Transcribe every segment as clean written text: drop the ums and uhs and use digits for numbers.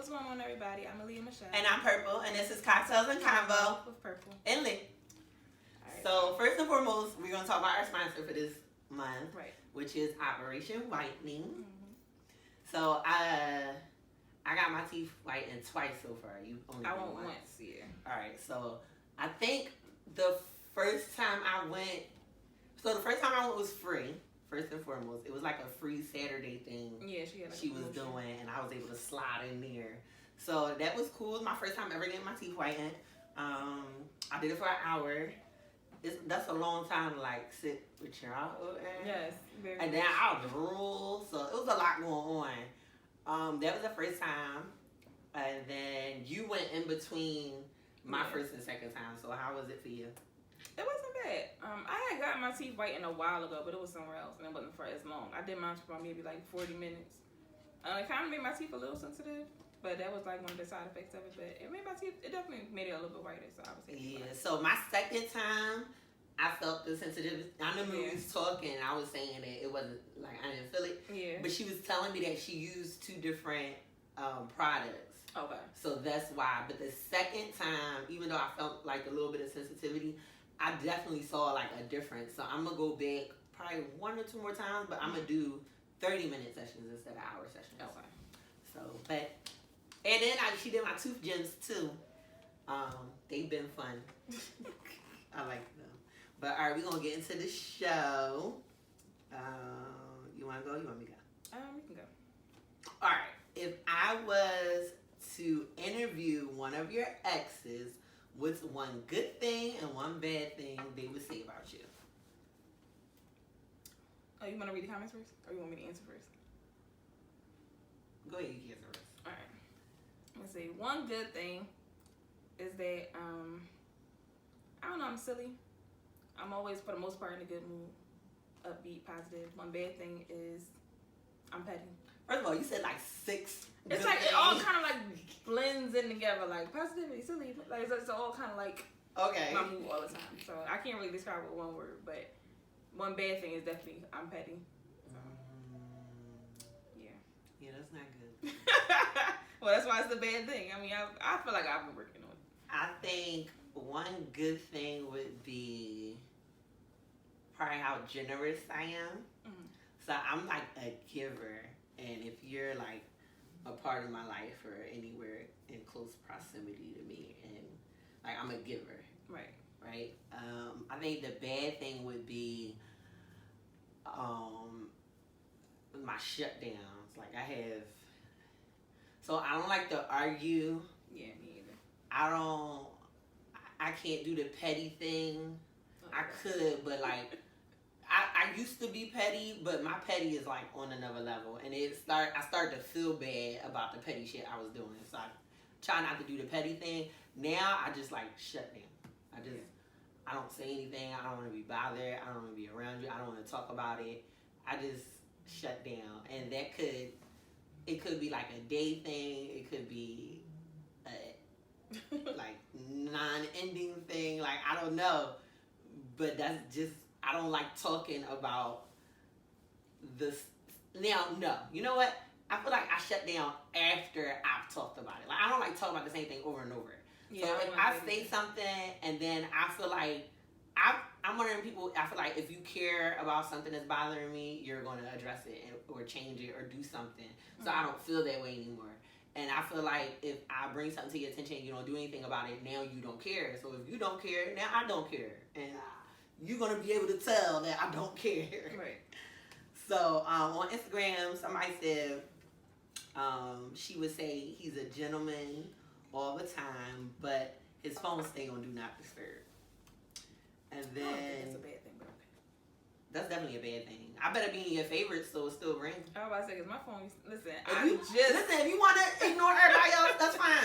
What's going on, everybody? I'm Aaliyah Michelle. And I'm Purple, and this is Cocktails and Convo with Purple and Lit. Right. So, first and foremost, we're going to talk about our sponsor for this month, right, which is Operation Whitening. Mm-hmm. So, I got my teeth whitened twice so far. You only I went once, yeah. All right, so I think the first time I went was free. First and foremost, it was like a free Saturday thing. Yeah, she was doing, and I was able to slide in there. So that was cool. It was my first time ever getting my teeth whitened. I did it for an hour. That's a long time to like sit with your eye. Yes, very and then I drool, so it was a lot going on. That was the first time, and then you went in between my first and second time. So how was it for you? It wasn't bad. I had got my teeth whitened a while ago, but it was somewhere else, and it wasn't for as long. I did mine for maybe like 40 minutes. It kind of made my teeth a little sensitive, but that was like one of the side effects of it. But it made my teeth, it definitely made it a little bit whiter, so I was happy. Yeah, so my second time, I felt the sensitivity. I remember we was talking, I was saying that it wasn't, like, I didn't feel it. Yeah. But she was telling me that she used two different products. Okay. So that's why. But the second time, even though I felt like a little bit of sensitivity, I definitely saw like a difference. So I'm going to go back probably 1 or 2 more times, but I'm going to do 30-minute sessions instead of hour sessions. Okay. So, but, and then she did my tooth gems too. They've been fun. I like them. But all right, we're going to get into the show. You want to go? You want me to go? We can go. All right. If I was to interview one of your exes, what's one good thing and one bad thing they would say about you? Oh, you want to read the comments first? Or you want me to answer first? Go ahead, you can answer first. All right. Let's see. One good thing is that, I don't know, I'm silly. I'm always, for the most part, in a good mood. Upbeat, positive. One bad thing is I'm petty. First of all, you said like 6. It's like it all kind of like blends in together, like positivity, silly, like it's all kind of like my mood all the time. So I can't really describe it with one word, but one bad thing is definitely I'm petty. So, yeah, that's not good. Well, that's why it's the bad thing. I mean, I feel like I've been working on it. I think one good thing would be probably how generous I am. Mm-hmm. So I'm like a giver, and if you're like a part of my life or anywhere in close proximity to me, and like I'm a giver, right? I think the bad thing would be my shutdowns. Like so I don't like to argue. Yeah, me either. I can't do the petty thing. Okay. I could, but like I used to be petty, but my petty is like on another level, and I started to feel bad about the petty shit I was doing. So I try not to do the petty thing. Now I just like shut down. I don't say anything. I don't want to be bothered. I don't want to be around you. I don't want to talk about it. I just shut down, and it could be like a day thing. It could be a like non-ending thing. Like I don't know, but that's just. I don't like talking about this. Now, no. You know what? I feel like I shut down after I've talked about it. Like, I don't like talking about the same thing over and over. Yeah, so if I say something and then I feel like, I'm one of them people, I feel like if you care about something that's bothering me, you're going to address it or change it or do something. So I don't feel that way anymore. And I feel like if I bring something to your attention and you don't do anything about it, now you don't care. So if you don't care, now I don't care. And you're going to be able to tell that I don't care. Right. So, on Instagram, somebody said, she would say he's a gentleman all the time, but his phone stay on Do Not Disturb. And then... I don't think that's a bad thing, but okay. That's definitely a bad thing. I better be in your favorites so it still rings. I was about to say, because my phone... Listen, if you want to ignore everybody else, that's fine.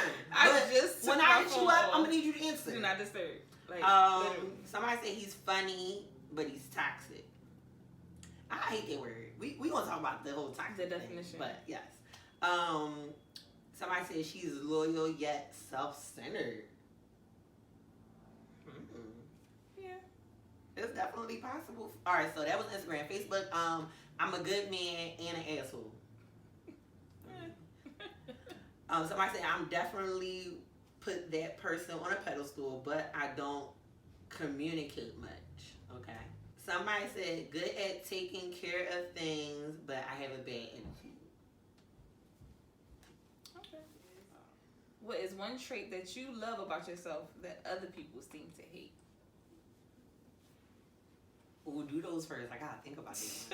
When I hit you up, I'm going to need you to answer. Do Not Disturb. Like, somebody said he's funny, but he's toxic. I hate that word. We gonna talk about the whole toxic the definition thing, but yes. Somebody said she's loyal yet self-centered. Yeah, it's definitely possible. All right, so that was Instagram. Facebook. I'm a good man and an asshole. Somebody said, I'm definitely put that person on a pedestal, but I don't communicate much. Okay. Somebody said, good at taking care of things, but I have a bad attitude. Okay. What is one trait that you love about yourself that other people seem to hate? We'll do those first. I gotta think about this.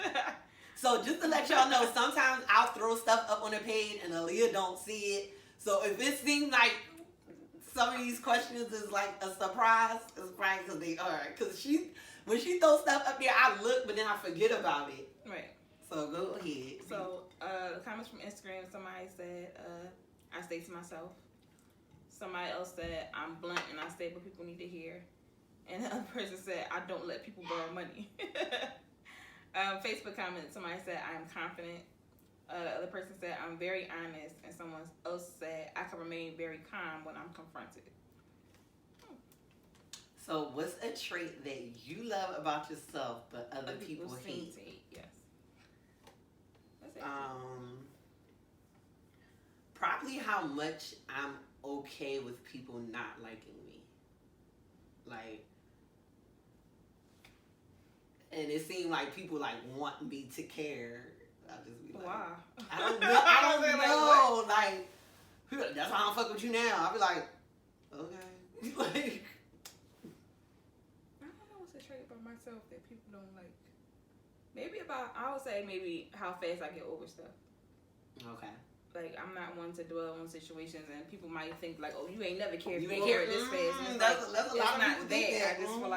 So just to let y'all know, sometimes I'll throw stuff up on the page and Aaliyah don't see it. So if it seems like some of these questions is like a surprise, it's probably because they are. Because when she throws stuff up there, I look, but then I forget about it. Right. So go ahead. So comments from Instagram, somebody said, I stay to myself. Somebody else said, I'm blunt and I say what people need to hear. And the other person said, I don't let people borrow money. Facebook comment, somebody said, I am confident. The other person said, I'm very honest. And someone else said, I can remain very calm when I'm confronted. So what's a trait that you love about yourself but other people hate? Yes. Probably how much I'm okay with people not liking me. Like, and it seemed like people like want me to care. I just be like, wow. I don't know. Like, that's why I don't fuck with you now. I'll be like, okay. Like, I don't know what's a trait about myself that people don't like. I would say maybe how fast I get over stuff. Okay. Like, I'm not one to dwell on situations, and people might think like, "Oh, you ain't never cared. You ain't cared this fast." And it's that's a lot of people think that. I just feel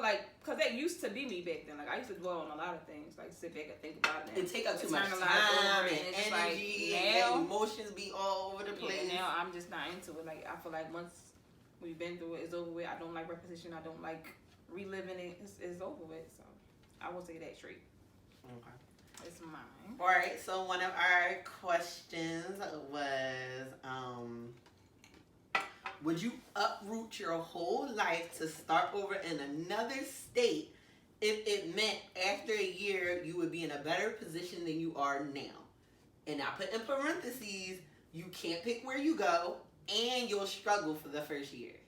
like, because that used to be me back then. Like, I used to dwell on a lot of things, like sit back and think about it. And take up too much time and energy, and emotions be all over the place. Yeah, now I'm just not into it. Like, I feel like once we've been through it, it's over with. I don't like repetition. I don't like reliving it. It's over with. So I will say that trait. Okay. It's mine. All right. So one of our questions was, would you uproot your whole life to start over in another state if it meant after a year you would be in a better position than you are now? And I put in parentheses, you can't pick where you go, and you'll struggle for the first year.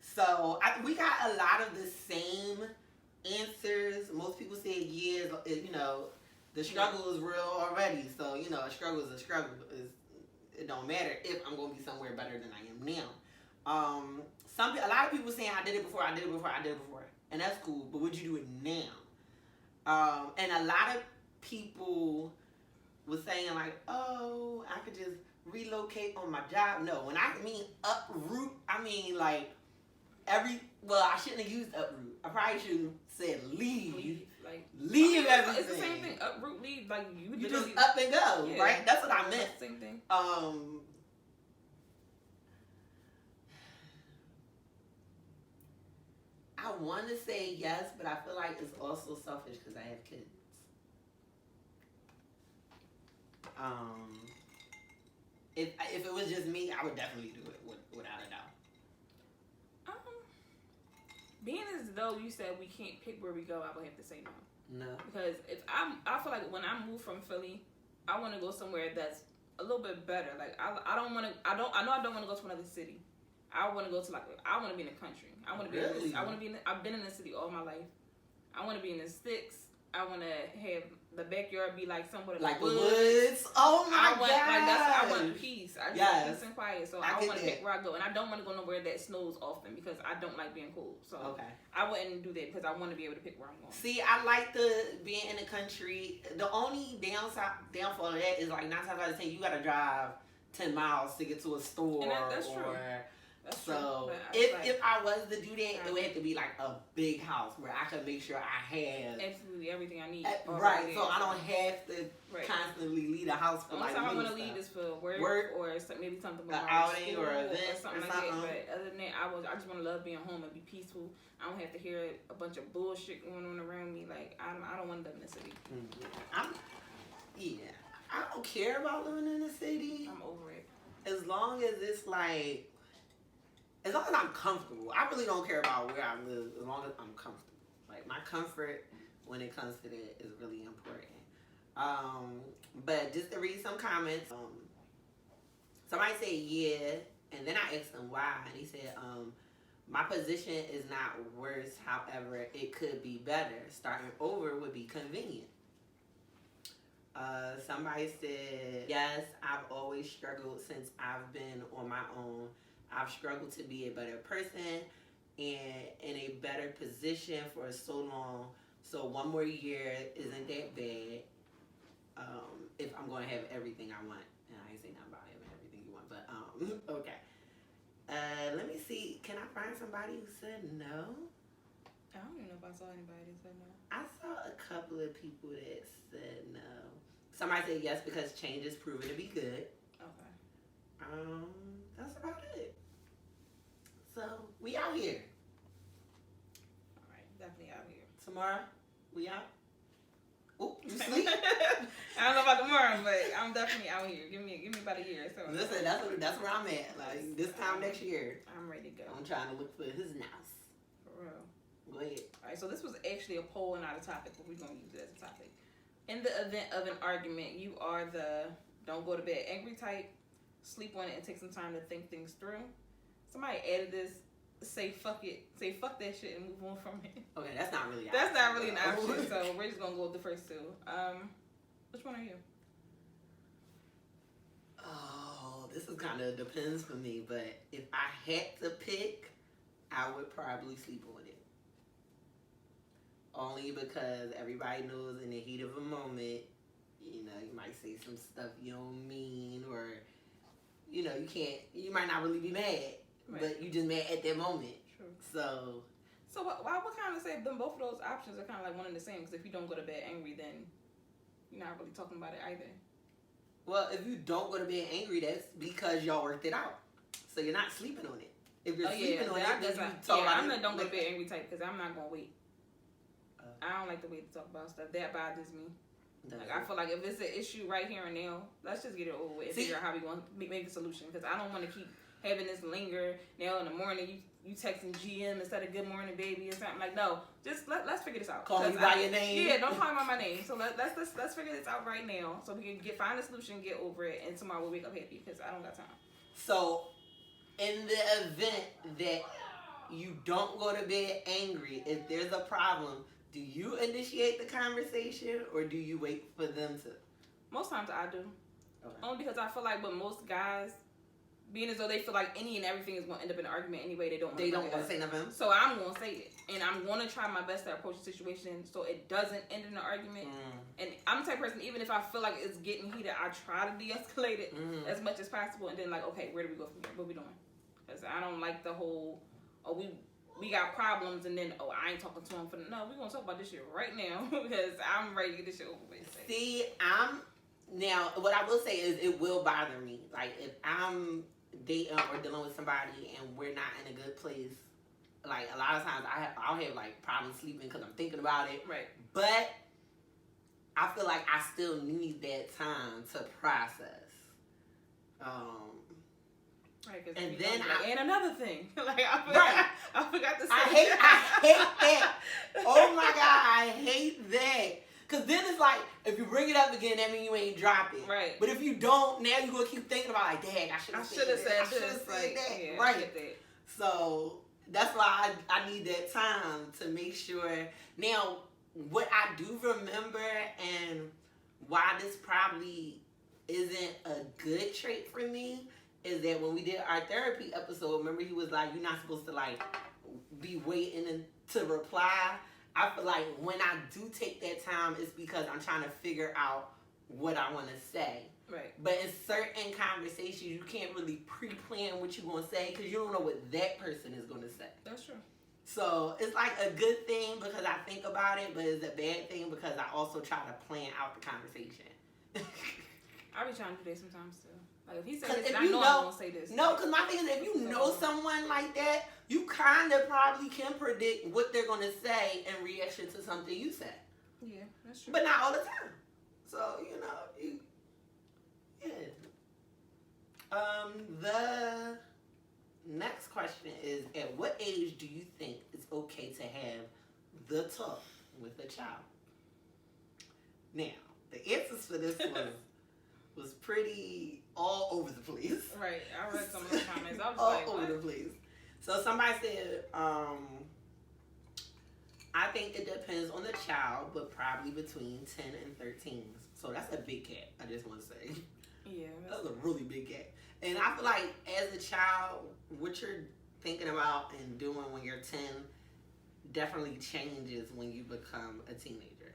So we got a lot of the same answers. Most people say yes, the struggle is real already. So, a struggle is a struggle. It don't matter if I'm going to be somewhere better than I am now. A lot of people saying I did it before. And that's cool, but would you do it now? And a lot of people was saying like, oh, I could just relocate on my job. No, when I mean uproot, I mean like I shouldn't have used uproot. I probably should have said leave. Leave everything. It's the same thing. Uproot, leave. Like you just up and go, yeah. Right? That's what I meant. Same thing. I want to say yes, but I feel like it's also selfish because I have kids. If it was just me, I would definitely do it without a doubt. Being as though you said we can't pick where we go, I would have to say no. No. Because I feel like when I move from Philly, I want to go somewhere that's a little bit better. Like I don't want to. I know I don't want to go to another city. I want to go to I want to be in the country. I want to be. Really? I've been in the city all my life. I want to be in the sticks. I want to have the backyard be like somewhat of like the woods. Oh my god! I want peace. I just want peace and quiet. So I want to pick where I go, and I don't want to go nowhere that snows often because I don't like being cold. So I wouldn't do that because I want to be able to pick where I'm going. See, I like the being in the country. The only downfall of that is like 9 times out of 10 you gotta drive 10 miles to get to a store. And that's true. That's so if I was to do that, it would have to be like a big house where I could make sure I have absolutely everything I need. Right, so I don't have to constantly leave the house for like. The only time I want to leave is for work or maybe something like an outing or an event or something like that. But other than that, I just want to love being home and be peaceful. I don't have to hear a bunch of bullshit going on around me. Like I don't want to live in the city. I don't care about living in the city. I'm over it. As long as it's like. As long as I'm comfortable, I really don't care about where I live. As long as I'm comfortable, like my comfort when it comes to that is really important. But just to read some comments, somebody said yeah, and then I asked him why, and he said, my position is not worse, however, it could be better. Starting over would be convenient. Somebody said, yes, I've always struggled since I've been on my own. I've struggled to be a better person and in a better position for so long. So one more year isn't that bad. If I'm going to have everything I want. And I ain't saying nothing about having everything you want, but, okay. Let me see. Can I find somebody who said no? I don't even know if I saw anybody that said no. I saw a couple of people that said no. Somebody said yes because change is proven to be good. Okay. That's about it. So we out here. All right, definitely out here. Tomorrow, we out. Oop, you sleep? I don't know about tomorrow, but I'm definitely out here. Give me about a year. So Listen, that's where I'm at. Like this time next year, I'm ready to go. I'm trying to look for his mouse. For real. Go ahead. All right, so this was actually a poll and not a topic, but we're gonna use it as a topic. In the event of an argument, you are the don't go to bed angry type, sleep on it and take some time to think things through. Somebody added this. Say fuck it. Say fuck that shit and move on from it. Okay, that's not really. That's not really an option. So we're just gonna go with the first two. Which one are you? Oh, this is kind of depends for me. But if I had to pick, I would probably sleep on it. Only because everybody knows in the heat of a moment, you know, you might say some stuff you don't mean, or you know, you might not really be mad. Right. But you just mad at that moment. True. So what kind of say then both of those options are kind of like one and the same, because if you don't go to bed angry, then you're not really talking about it either. Well, if you don't go to bed angry, that's because y'all worked it out. So you're not sleeping on it. If you're sleeping on it, then you talk about it. I'm the don't go to bed angry type, because I'm not going to wait. I don't like the way to talk about stuff. That bothers me. Like, I feel like if it's an issue right here and now, let's just get it over with and figure out how we going to make a solution, because I don't want to keep having this linger. Now in the morning you texting GM instead of good morning baby or something. Like, no, just let's figure this out. Call me by your name. Yeah, don't call me by my name. So let's figure this out right now, so we can find a solution, get over it, and tomorrow we'll wake up happy, because I don't got time. So in the event that you don't go to bed angry, if there's a problem, do you initiate the conversation or do you wait for them to? Most times I do. Okay. Only because I feel like with most guys, being as though they feel like any and everything is going to end up in an argument anyway, they don't want to say nothing. So I'm going to say it. And I'm going to try my best to approach the situation so it doesn't end in an argument. And I'm the type of person, even if I feel like it's getting heated, I try to de-escalate it as much as possible. And then like, okay, where do we go from here? What we doing? Because I don't like the whole, we got problems and then, I ain't talking to him for no, we're going to talk about this shit right now because I'm ready to get this shit over with. See, now, what I will say is it will bother me. Like, if I'm dating or dealing with somebody and we're not in a good place, like, a lot of times I'll have like, problems sleeping because I'm thinking about it. Right. But I feel like I still need that time to process. Right, and then and another thing, like I forgot to say. I hate that. Oh my God, I hate that. Cause then it's like, if you bring it up again, that means you ain't drop it. Right. But if you don't, now you gonna keep thinking about like, dang, I should have said this. That. Yeah, right. So that's why I need that time to make sure. Now, what I do remember and why this probably isn't a good trait for me is that when we did our therapy episode, remember he was like, you're not supposed to like be waiting to reply. I feel like when I do take that time, it's because I'm trying to figure out what I want to say. Right. But in certain conversations, you can't really pre-plan what you're going to say because you don't know what that person is going to say. That's true. So it's like a good thing because I think about it, but it's a bad thing because I also try to plan out the conversation. I be trying to do that sometimes too. Like if he says this, I know I'm gonna say this. No, because my thing is, if you know someone like that, you kind of probably can predict what they're gonna say in reaction to something you say. Yeah, that's true. But not all the time. So yeah. The next question is: at what age do you think it's okay to have the talk with a child? Now, the answers for this was pretty all over the place. Right. I read some of the comments. I was all like, over what? the place. So somebody said, I think it depends on the child, but probably between 10 and 13. So that's a big gap, I just want to say. Yeah. That's a really big gap. And I feel like as a child, what you're thinking about and doing when you're 10 definitely changes when you become a teenager.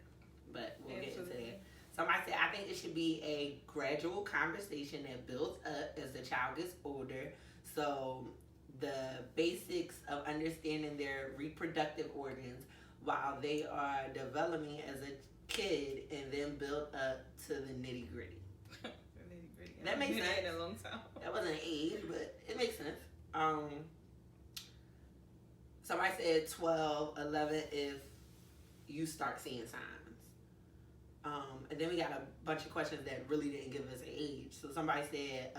But we'll get into that. Somebody said, I think it should be a gradual conversation that builds up as the child gets older. So the basics of understanding their reproductive organs while they are developing as a kid, and then build up to the nitty gritty. That makes sense. In a long time. That wasn't an age, but it makes sense. Somebody said 12, 11 if you start seeing signs. And then we got a bunch of questions that really didn't give us an age. So somebody said,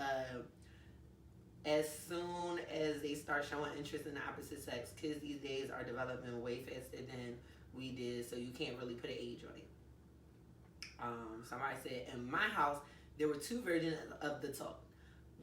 as soon as they start showing interest in the opposite sex, kids these days are developing way faster than we did, so you can't really put an age on it. Somebody said, in my house, there were 2 versions of the talk.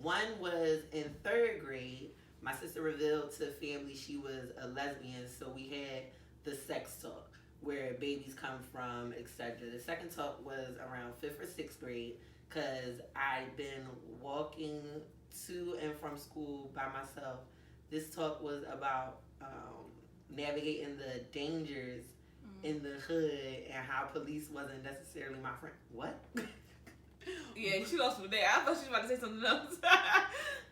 One was in 3rd grade. My sister revealed to family she was a lesbian, so we had the sex talk, where babies come from, etc. The second talk was around 5th or 6th grade, because I'd been walking to and from school by myself. This talk was about navigating the dangers in the hood and how police wasn't necessarily my friend. What? Yeah, she lost me there. I thought she was about to say something else.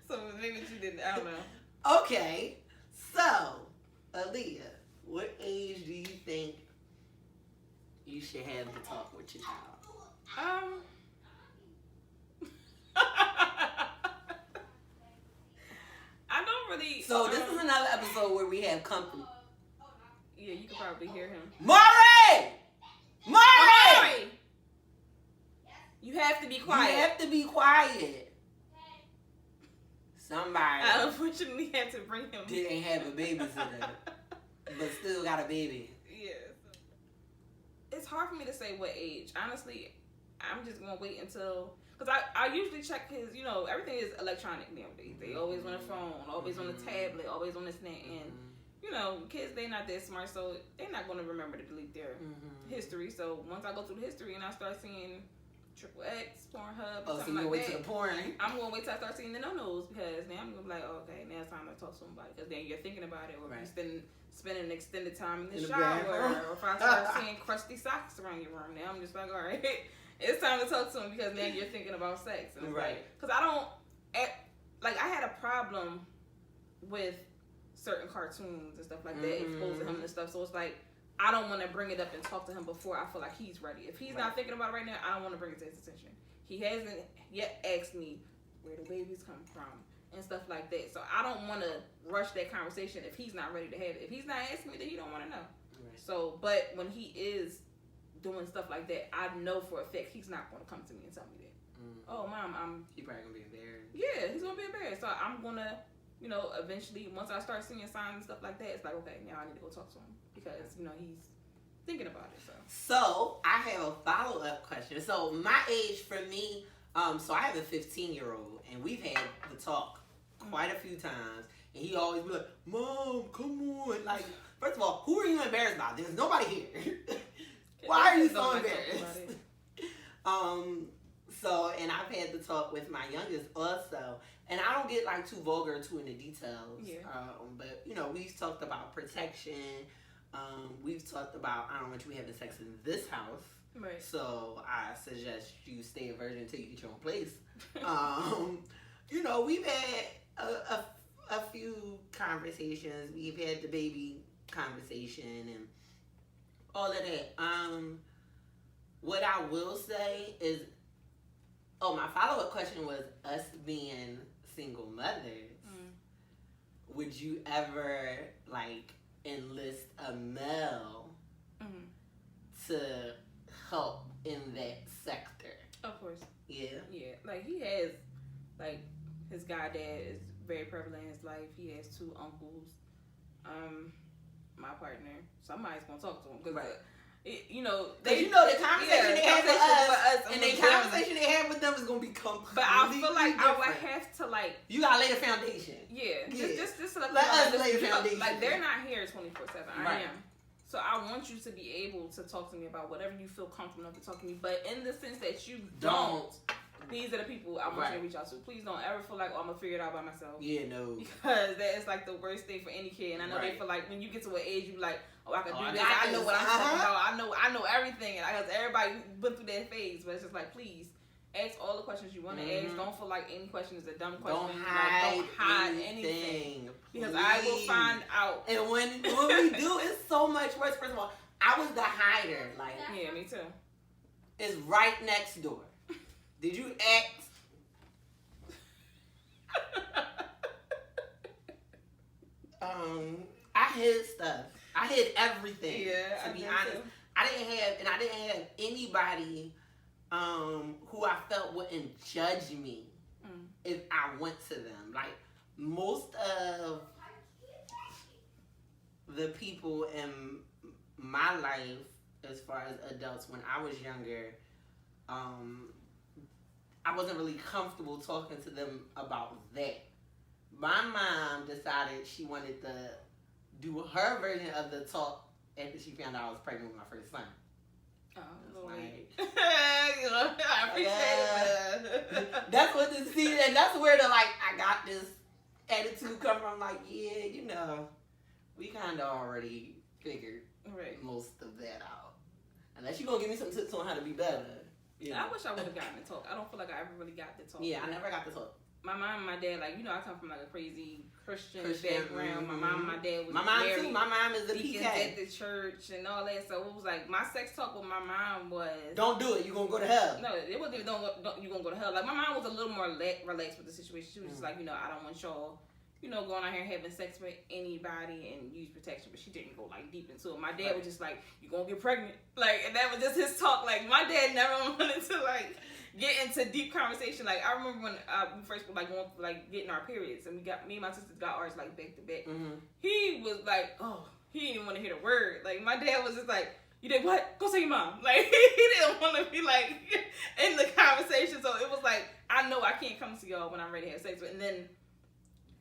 So maybe she didn't. I don't know. Okay. So, Aaliyah, what age do you think you should have the talk with your child? I don't really. So this is another episode where we have company. Yeah, you can probably hear him. Maury! Maury! You have to be quiet. You have to be quiet. Somebody I unfortunately had to bring him. didn't have a babysitter, but still got a baby. Yeah. It's hard for me to say what age. Honestly, I'm just gonna wait until, because I usually check his, everything is electronic nowadays. They always on the phone, always on the tablet, always on this and that. And kids, they're not that smart, so they're not gonna remember to delete their history. So once I go through the history and I start seeing XXX, Pornhub, so something you like wait that, to the porn. I'm gonna wait till I start seeing the no-nos, because now I'm gonna be like, oh, okay, now it's time to talk to somebody, because then you're thinking about it, or right. you're spending extended time in the shower, or if I start seeing crusty socks around your room, now I'm just like, all right, it's time to talk to him, because now you're thinking about sex. And it's right. Because I had a problem with certain cartoons and stuff like that, exposing him to stuff, so it's like, I don't want to bring it up and talk to him before I feel like he's ready. If he's not thinking about it right now, I don't want to bring it to his attention. He hasn't yet asked me where the babies come from and stuff like that. So I don't want to rush that conversation if he's not ready to have it. If he's not asking me, then he don't want to know. Right. So, but when he is doing stuff like that, I know for a fact he's not going to come to me and tell me that. Oh, Mom, He probably going to be embarrassed. Yeah, he's going to be embarrassed. So I'm going to, eventually, once I start seeing signs and stuff like that, it's like, okay, now I need to go talk to him. Because, he's thinking about it. So I have a follow-up question. So my age for me, so I have a 15-year-old, and we've had the talk quite a few times. And he always be like, Mom, come on. Like, first of all, who are you embarrassed about? There's nobody here. Why are you so embarrassed? So, and I've had the talk with my youngest also. And I don't get too vulgar too into details. Yeah. But, we've talked about protection. We've talked about, I don't want you having sex in this house. Right. So I suggest you stay a virgin until you get your own place. We've had a few conversations. We've had the baby conversation and all of that. What I will say is, my follow-up question was, us being single mothers, would you ever enlist a male to help in that sector? Of course. Yeah. Yeah. He has, his goddad is very prevalent in his life. He has 2 uncles. My partner. Somebody's gonna talk to him. Cause right. You know, the conversation they had with us and the conversation they had with them is gonna be completely But I feel like different. I would have to like. You gotta lay the foundation. Yeah. Just let us lay the foundation. Like they're not here 24/7. Right. I am. So I want you to be able to talk to me about whatever you feel comfortable enough to talk to me. But in the sense that you don't. These are the people I want you to reach out to. Please don't ever feel like, oh, I'm gonna figure it out by myself. Yeah, no. Because that is like the worst thing for any kid. And I know they feel like when you get to an age, you be like, oh, I can do this. I know what I'm talking about. I know everything. And I guess everybody went through that phase. But it's just like, please ask all the questions you want to ask. Don't feel like any question is a dumb question. Don't hide anything. Because I will find out. And when we do, it's so much worse. First of all, I was the hider. Like, yeah, me too. It's right next door. Did you ask? I hid stuff. I hid everything. Yeah, to be honest, too. I didn't have anybody who I felt wouldn't judge me if I went to them. Like most of the people in my life, as far as adults, when I was younger, I wasn't really comfortable talking to them about that. My mom decided she wanted to do her version of the talk after she found out I was pregnant with my first son. Oh, Lord. I appreciate it. That's what the scene, and that's where I got this attitude come from. Like, yeah, you know, we kind of already figured most of that out. Unless you're going to give me some tips on how to be better. Yeah. I wish I would have gotten to talk. I don't feel like I ever really got to talk. Yeah, I never got to talk. My mom and my dad, like, you know, I come from like a crazy Christian background. My mom and my dad was my mom married. Too. My mom is a PK at the church and all that. So it was like my sex talk with my mom was, don't do it. You're gonna go to hell. No, it wasn't even you're gonna go to hell. Like my mom was a little more relaxed with the situation. She was just like, you know, I don't want y'all, you know, going out here having sex with anybody and use protection. But she didn't go like deep into it. My dad was just like, you gonna get pregnant, like, and that was just his talk. Like my dad never wanted to like get into deep conversation. Like I remember when we first were like going like getting our periods, and me and my sisters got ours like back to back. He was like, oh, he didn't even want to hear the word. Like my dad was just like, you did what? Go tell your mom. Like he didn't want to be like in the conversation. So it was like, I know I can't come to y'all when I'm ready to have sex. And then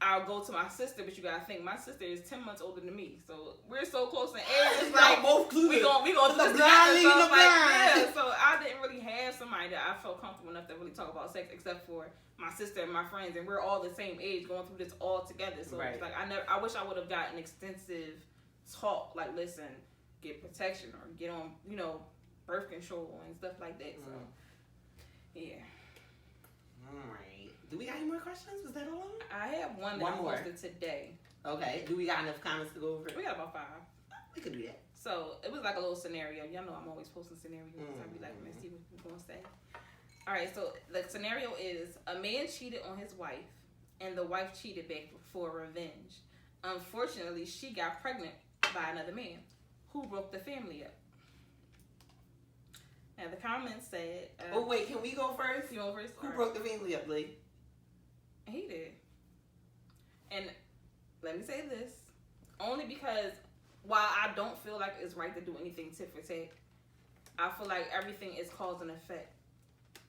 I'll go to my sister, but you gotta think my sister is 10 months older than me, so we're so close in age. It's like both we gonna do this together. So it's like, so I didn't really have somebody that I felt comfortable enough to really talk about sex, except for my sister and my friends, and we're all the same age, going through this all together. So it's like I wish I would have gotten extensive talk, like listen, get protection or get on, you know, birth control and stuff like that. So yeah. All right. Do we got any more questions? Was that all? I have one that I posted today. Okay. Do we got enough comments to go over? We got about 5. We could do that. So it was like a little scenario. Y'all know I'm always posting scenarios. I'll be like, let's see what you're gonna say. All right. So the scenario is a man cheated on his wife, and the wife cheated back for revenge. Unfortunately, she got pregnant by another man who broke the family up. Now the comments said. Oh wait, can we go first? You go first. Who broke the family up, Lee? He did. And let me say this. Only because while I don't feel like it's right to do anything tit for tat, I feel like everything is cause and effect.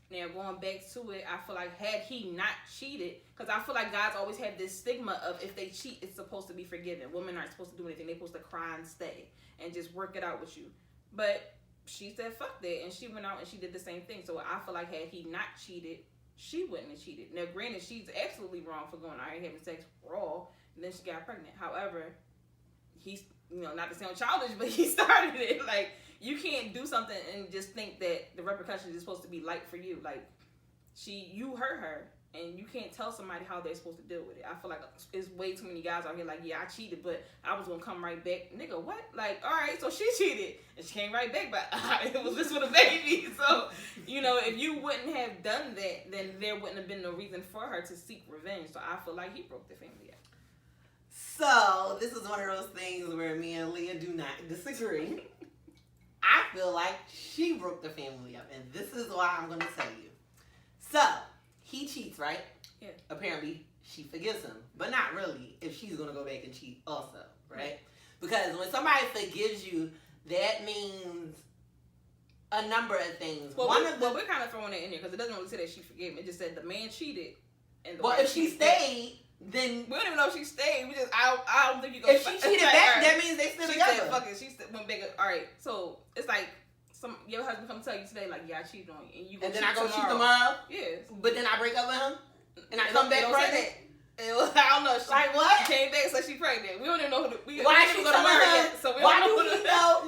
Now going back to it, I feel like had he not cheated, because I feel like guys always have this stigma of if they cheat, it's supposed to be forgiven. Women aren't supposed to do anything. They're supposed to cry and stay and just work it out with you. But she said fuck that, and she went out and she did the same thing. So I feel like had he not cheated, she wouldn't have cheated. Now, granted, she's absolutely wrong for going out and having sex raw, and then she got pregnant. However, he's, you know, not to sound childish, but he started it. Like, you can't do something and just think that the repercussions is supposed to be light for you. Like, you hurt her, and you can't tell somebody how they're supposed to deal with it. I feel like it's way too many guys out here like, yeah, I cheated, but I was going to come right back. Nigga, what? Like, all right, so she cheated, and she came right back, but it was just with a baby. So, you know, if you wouldn't have done that, then there wouldn't have been no reason for her to seek revenge. So I feel like he broke the family up. So, this is one of those things where me and Leah do not disagree. I feel like she broke the family up, and this is why I'm going to tell you. So, he cheats, right? Yeah. Apparently, she forgives him. But not really if she's going to go back and cheat also, right? Because when somebody forgives you, that means a number of things. Well, we're kind of throwing it in here because it doesn't really say that she forgave him. It just said the man cheated. And Well, if she stayed, then we don't even know if she stayed. We just I don't think you go. If she cheated back, that means they still together. Said, fuck it. She went back. All right, so it's like your husband come tell you today, like, yeah, I cheated on you, and you go. And then I go cheat tomorrow. Yes. But then I break up with him, and I come back pregnant. I don't know. Like what? She came back, so she pregnant. We don't even know who. Why she going to marry yet? So we why don't do we know?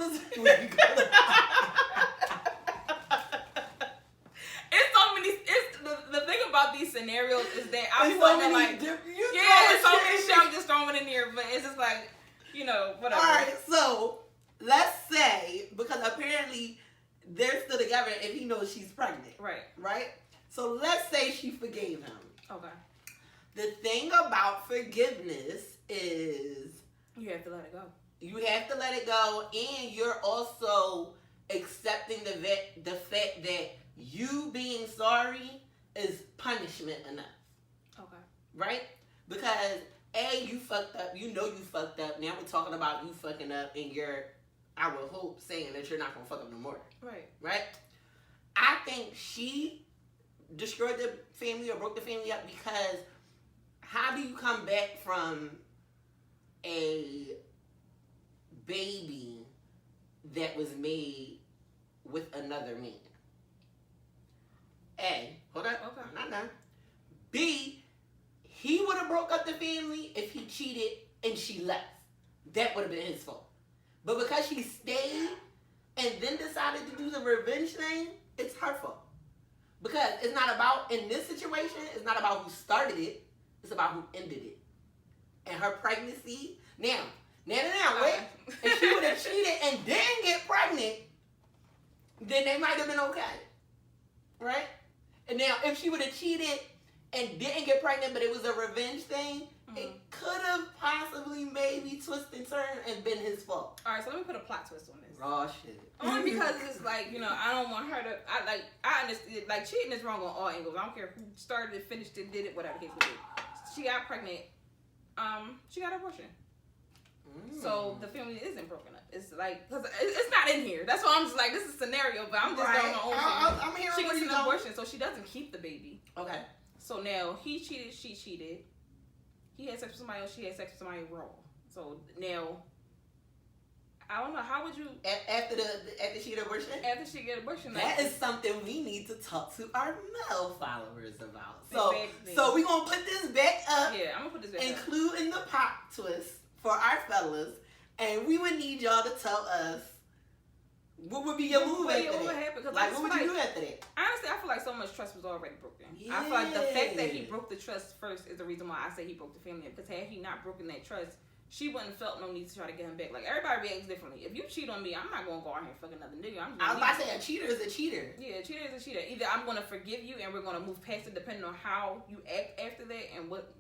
It's so many. It's the thing about these scenarios is that I'm so many, like, there's so many shit. I'm just throwing in here, but it's just like, whatever. All right, so let's say because apparently they're still together if he knows she's pregnant. Right. So let's say she forgave him. Okay. The thing about forgiveness is you have to let it go. You have to let it go, and you're also accepting the fact that you being sorry is punishment enough. Okay. Right? Because you fucked up. You know you fucked up. Now we're talking about you fucking up, and I would hope, saying that you're not gonna fuck up no more. Right? I think she destroyed the family or broke the family up because how do you come back from a baby that was made with another man? A, hold on. Okay. Not now. B, he would have broke up the family if he cheated and she left. That would have been his fault. But because she stayed and then decided to do the revenge thing, it's her fault. Because it's not about, in this situation, it's not about who started it. It's about who ended it. And her pregnancy. Now, wait. If she would have cheated and didn't get pregnant, then they might have been okay. Right? And now, if she would have cheated and didn't get pregnant, but it was a revenge thing, it could have possibly maybe twisted and turned and been his fault. All right, so let me put a plot twist on this. Raw shit. Only because it's like, I don't want her to. I understand. Like, cheating is wrong on all angles. I don't care who started it, finished it, did it, whatever case may be. She got pregnant. She got an abortion. So the family isn't broken up. It's like, because it's not in here. That's why I'm just like, this is a scenario, but I'm just doing my own thing. I'm hearing she where gets you an abortion, so she doesn't keep the baby. Okay. So now he cheated, she cheated. He had sex with somebody else, she had sex with somebody wrong. So now, I don't know, how would you... After she get abortion? After she get abortion. That is something we need to talk to our male followers about. Exactly. So we're going to put this back up. Yeah, I'm going to put this back up. Including the pop twist for our fellas. And we would need y'all to tell us what would be your move after that. Like, what would you do after that? Honestly, I feel like so much trust was already broken. Yeah. I feel like the fact that he broke the trust first is the reason why I say he broke the family up. Because had he not broken that trust, she wouldn't have felt no need to try to get him back. Like, everybody reacts differently. If you cheat on me, I'm not going to go out here and fuck another nigga. I was about to say, a cheater is a cheater. Yeah, a cheater is a cheater. Either I'm going to forgive you and we're going to move past it depending on how you act after that and what,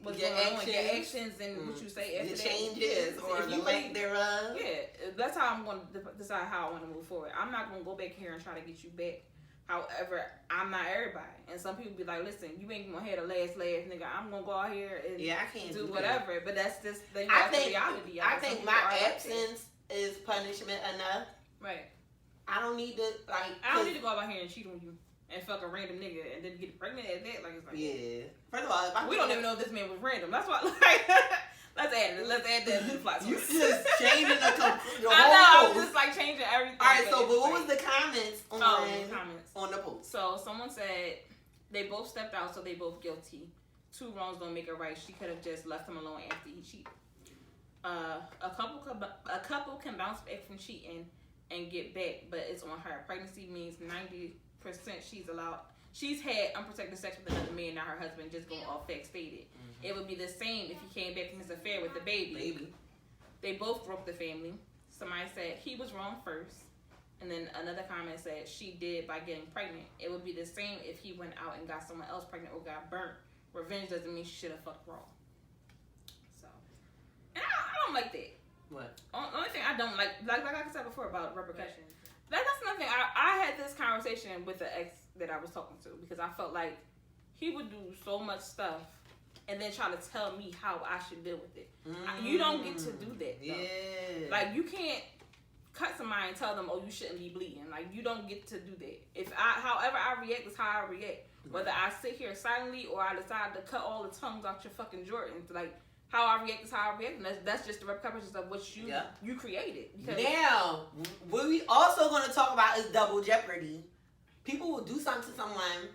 what's your actions and what you say after the that. Changes or the lack thereof. Yeah, that's how I'm going to decide how I want to move forward. I'm not going to go back here and try to get you back. However, I'm not everybody. And some people be like, listen, you ain't going to have the last laugh, nigga. I'm going to go out here and I can't do whatever. That. But that's just the reality. I think my absence is punishment enough. Right. I don't need to, I don't need to go out here and cheat on you. And fuck a random nigga and then get pregnant at that. Like, it's like, yeah. First of all, we don't even know if this man was random. That's why, let's add that to the plot. You just changing the whole I know, I'm just like changing everything. All right, so, but what was the comments on the post? So, someone said they both stepped out, so they both guilty. Two wrongs don't make it right. She could have just left him alone after he cheated. A couple can bounce back from cheating and get back, but it's on her. Pregnancy means 90% she's had unprotected sex with another man, not her husband, just going off facts stated. It would be the same if he came back from his affair with the baby. They both broke the family. Somebody said he was wrong first, and then another comment said she did by getting pregnant. It would be the same if he went out and got someone else pregnant or got burnt. Revenge doesn't mean she should have fucked wrong. So, and I don't like that. What? Only thing I don't like I said before about repercussions. That's another thing. I had this conversation with the ex that I was talking to because I felt like he would do so much stuff and then try to tell me how I should deal with it. You don't get to do that. Though. Yeah. Like, you can't cut somebody and tell them, oh, you shouldn't be bleeding. Like, you don't get to do that. However I react is how I react. Whether I sit here silently or I decide to cut all the tongues out your fucking Jordans, like, how I react is how I react, and that's just the repercussions of what you created. Now, what we also going to talk about is double jeopardy. People will do something to someone,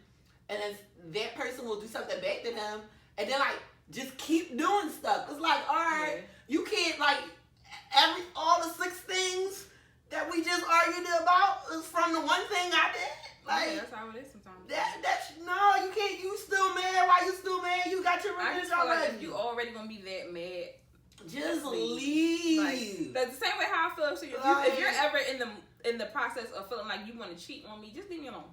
and then that person will do something back to them, and then, like, just keep doing stuff. It's like, all right, you can't, like, all the 6 things that we just argued about is from the one thing I did. Like, yeah, that's how it is sometimes. No, you can't. You still mad? Why you still mad? You got your revenge already. Like, if you already gonna be that mad, just leave. Like, the same way how I feel. So if you're ever in the process of feeling like you want to cheat on me, just leave me alone.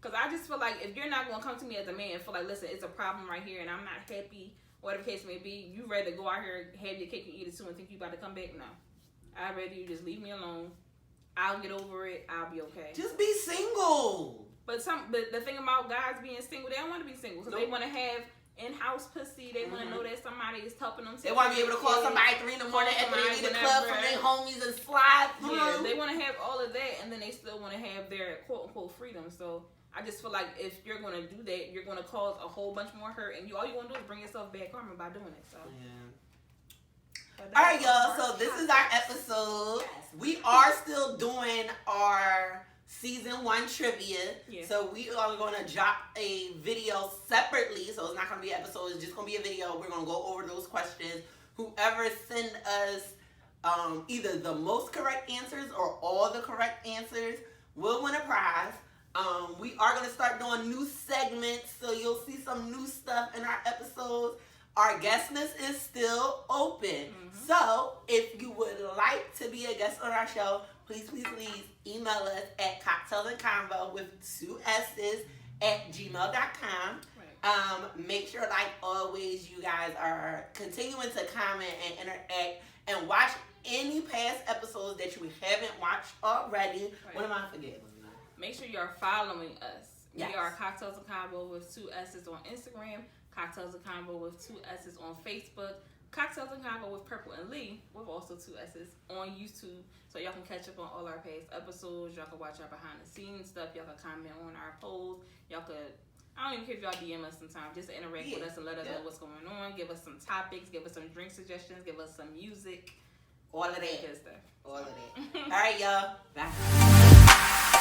Cause I just feel like if you're not gonna come to me as a man and feel like, listen, it's a problem right here, and I'm not happy, whatever the case may be, you ready to go out here, have your cake and eat it too, and think you about to come back? No, I'd rather you just leave me alone. I'll get over it. I'll be okay. Just be single. But the thing about guys being single, they don't want to be single because they want to have in-house pussy. They want to know that somebody is helping them. They want to be able to call somebody 3 in the morning after they leave the club from their homies and slide through. Yeah, they want to have all of that, and then they still want to have their quote-unquote freedom. So I just feel like if you're going to do that, you're going to cause a whole bunch more hurt, and all you want to do is bring yourself back karma by doing it. So. Yeah. All right, y'all. So this is our episode. Yes. We are still doing our season 1 trivia. Yeah. So we are going to drop a video separately. So it's not going to be an episode. It's just going to be a video. We're going to go over those questions. Whoever send us either the most correct answers or all the correct answers will win a prize. We are going to start doing new segments. So you'll see some new stuff in our episodes. Our guest list is still open. Mm-hmm. So if you would like to be a guest on our show, please email us at cocktailsandconvo with 2 S's at gmail.com. Right. Make sure, like always, you guys are continuing to comment and interact and watch any past episodes that you haven't watched already. Right. What am I forgetting? Make sure you're following us. Yes. We are Cocktails and Convo with 2 S's on Instagram, Cocktails and Convo with 2 S's on Facebook, Cocktails and Convo with Purple and Lee with also 2 S's on YouTube. So y'all can catch up on all our past episodes. Y'all can watch our behind the scenes stuff. Y'all can comment on our polls. Y'all could, I don't even care if y'all DM us sometimes. Just interact with us and let us know what's going on. Give us some topics. Give us some drink suggestions. Give us some music. All of that. Good stuff. All of that. All right, y'all. Bye.